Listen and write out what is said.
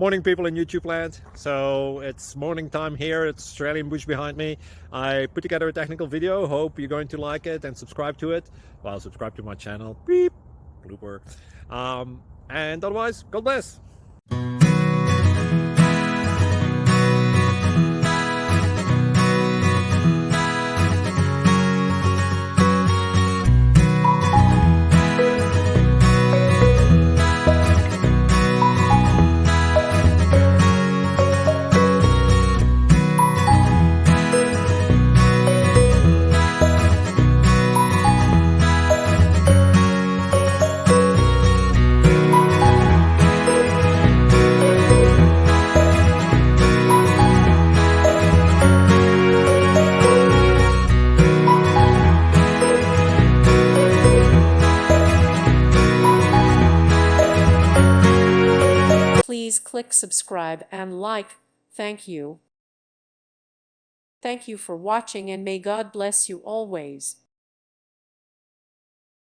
Morning, people in YouTube land. So it's morning time here. It's Australian bush behind me. I put together a technical video. Hope you're going to like it and subscribe to it. Well, subscribe to my channel. Beep. Blooper. And otherwise, God bless. Please click subscribe and like. Thank you. Thank you for watching, and may God bless you always.